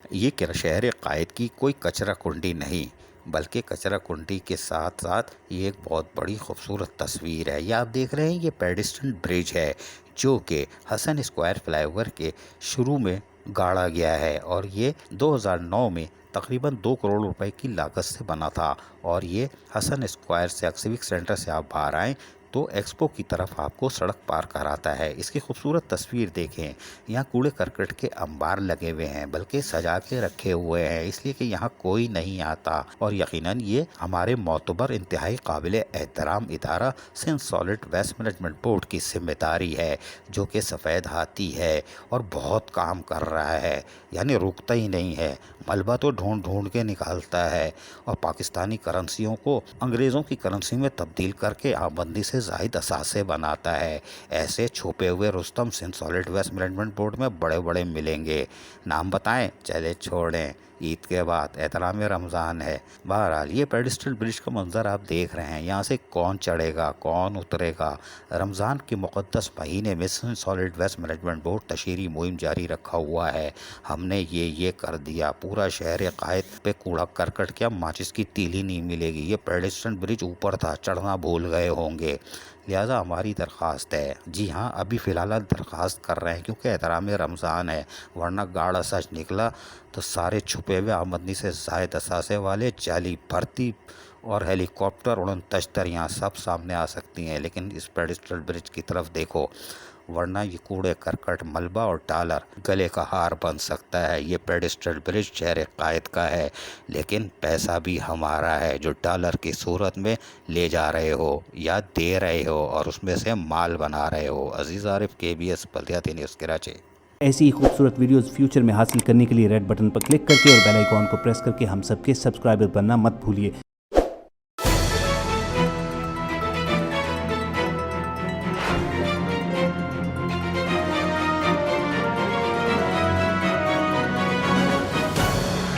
یہ شہر قائد کی کوئی کچرا کنڈی نہیں بلکہ کچرا کنڈی کے ساتھ ساتھ یہ ایک بہت بڑی خوبصورت تصویر ہے۔ یہ آپ دیکھ رہے ہیں، یہ پیڈسٹل برج ہے جو کہ حسن اسکوائر فلائی اوور کے شروع میں گاڑا گیا ہے، اور یہ 2009 میں تقریباً 2 کروڑ روپے کی لاگت سے بنا تھا، اور یہ حسن اسکوائر سے سیوک سینٹر سے آپ باہر آئیں تو ایکسپو کی طرف آپ کو سڑک پار کراتا ہے۔ اس کی خوبصورت تصویر دیکھیں، یہاں کوڑے کرکٹ کے انبار لگے ہوئے ہیں بلکہ سجا کے رکھے ہوئے ہیں، اس لیے کہ یہاں کوئی نہیں آتا، اور یقیناً یہ ہمارے معتبر انتہائی قابل احترام ادارہ Sindh salt waste management board کی ذمہ داری ہے، جو کہ سفید ہاتھی ہے اور بہت کام کر رہا ہے، یعنی رکتا ہی نہیں ہے، ملبہ تو ڈھونڈ ڈھونڈ کے نکالتا ہے اور پاکستانی کرنسیوں کو انگریزوں کی کرنسی میں تبدیل کر کے آمدنی سے زائد اثاثے بناتا ہے۔ ایسے چھپے ہوئے رستم Sindh salt waste management board میں بڑے بڑے ملیں گے۔ نام بتائیں؟ چلے چھوڑیں، عید کے بعد احترام رمضان ہے۔ بہرحال یہ پیڈسٹل برج کا منظر آپ دیکھ رہے ہیں، یہاں سے کون چڑھے گا کون اترے گا۔ رمضان کے مقدس مہینے میں Sindh salt waste management board تشہیری مہم جاری رکھا ہوا ہے۔ ہم نے یہ کر دیا، پورا شہر قائد پہ کوڑا کرکٹ کیا ماچس کی تیلی نہیں ملے گی۔ یہ پیڈسٹل برج اوپر تھا، چڑھنا بھول گئے ہوں گے، لہٰذا ہماری درخواست ہے، جی ہاں ابھی فی الحال درخواست کر رہے ہیں کیونکہ احترام رمضان ہے، ورنہ گاڑا سچ نکلا تو سارے چھپے ہوئے آمدنی سے زائد اثاثے والے جعلی بھرتی اور ہیلی کاپٹر اڑن تشتر یہاں سب سامنے آ سکتی ہیں، لیکن اس پیڈسٹل برج کی طرف دیکھو، ورنہ یہ کوڑے کرکٹ ملبہ اور ڈالر گلے کا ہار بن سکتا ہے۔ یہ پیڈسٹل برج شہر قائد کا ہے، لیکن پیسہ بھی ہمارا ہے جو ڈالر کی صورت میں لے جا رہے ہو یا دے رہے ہو اور اس میں سے مال بنا رہے ہو۔ عزیز عارف، KBS بلدیاتی نیوز کراچی۔ ایسی ہی خوبصورت ویڈیوز فیوچر میں حاصل کرنے کے لیے ریڈ بٹن پر کلک کر کے اور بیل آئیکن کو پریس کر کے ہم سب کے سبسکرائبر بننا مت بھولیے۔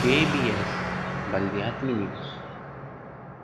KBS بلدیاتی نیوز۔